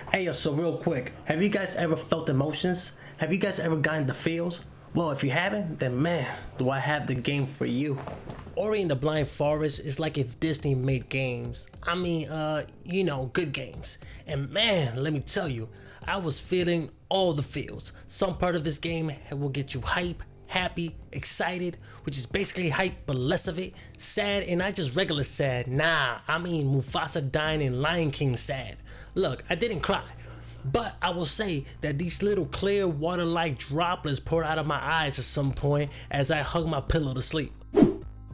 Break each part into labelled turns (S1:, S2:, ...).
S1: Hey yo, so real quick, have you guys ever felt emotions? Have you guys ever gotten the feels? Well, if you haven't, then man, do I have the game for you. Ori and the Blind Forest is like if Disney made games. I mean, good games. And man, let me tell you, I was feeling all the feels. Some part of this game will get you hype, happy, excited, which is basically hype but less of it, sad and not just regular sad, nah, I mean Mufasa dying in Lion King sad. Look, I didn't cry, but I will say that these little clear water-like droplets poured out of my eyes at some point as I hugged my pillow to sleep.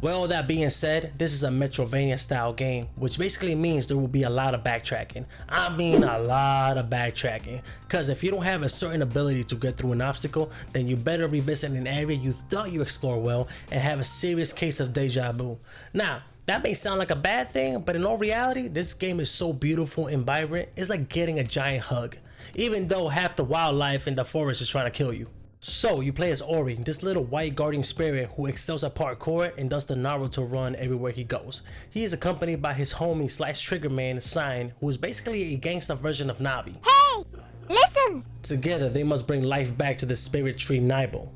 S1: Well, that being said, this is a Metroidvania style game, which basically means there will be a lot of backtracking. I mean a lot of backtracking, cause if you don't have a certain ability to get through an obstacle, then you better revisit an area you thought you explored well and have a serious case of deja vu. Now, that may sound like a bad thing, but in all reality, this game is so beautiful and vibrant, it's like getting a giant hug, even though half the wildlife in the forest is trying to kill you. So you play as Ori, this little white guardian spirit who excels at parkour and does the Naruto run everywhere he goes. He is accompanied by his homie / Triggerman Sign, who is basically a gangsta version of Navi.
S2: Hey, listen!
S1: Together they must bring life back to the spirit tree Nibel.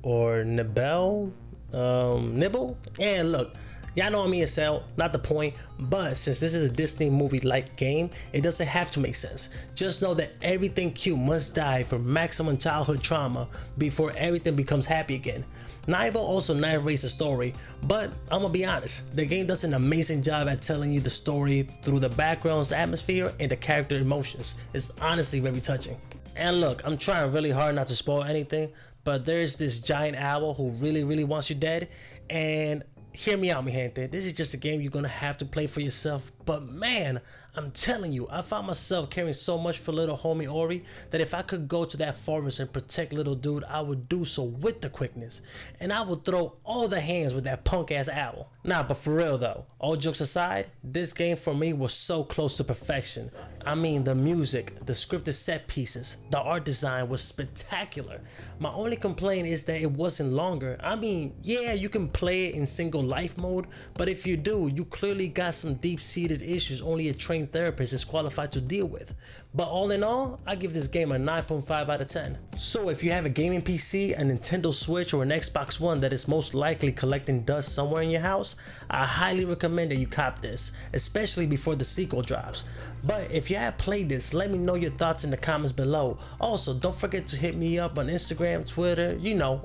S1: Or Nibel? Nibble? And look, y'all know I'm ESL, not the point, but since this is a Disney movie-like game, it doesn't have to make sense. Just know that everything cute must die for maximum childhood trauma before everything becomes happy again. Nibel also narrates the story, but I'm gonna be honest, the game does an amazing job at telling you the story through the background's atmosphere and the character emotions. It's honestly very touching. And look, I'm trying really hard not to spoil anything, but there's this giant owl who really wants you dead, and hear me out, mi gente. This is just a game you're gonna have to play for yourself. But man, I'm telling you, I found myself caring so much for little homie Ori that if I could go to that forest and protect little dude, I would do so with the quickness. And I would throw all the hands with that punk ass owl. Nah, but for real though, all jokes aside, this game for me was so close to perfection. I mean, the music, the scripted set pieces, the art design was spectacular. My only complaint is that it wasn't longer. I mean, yeah, you can play it in single life mode, but if you do, you clearly got some deep-seated issues only a trained therapist is qualified to deal with. But all in all, I give this game a 9.5 out of 10. So if you have a gaming PC, a Nintendo Switch, or an Xbox One that is most likely collecting dust somewhere in your house, I highly recommend that you cop this, especially before the sequel drops. But if you have played this, let me know your thoughts in the comments below. Also, don't forget to hit me up on Instagram, Twitter,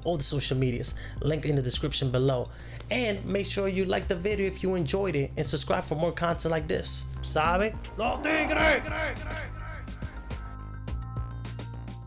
S1: all the social medias, link in the description below. And make sure you like the video if you enjoyed it and subscribe for more content like this. Sabe? No,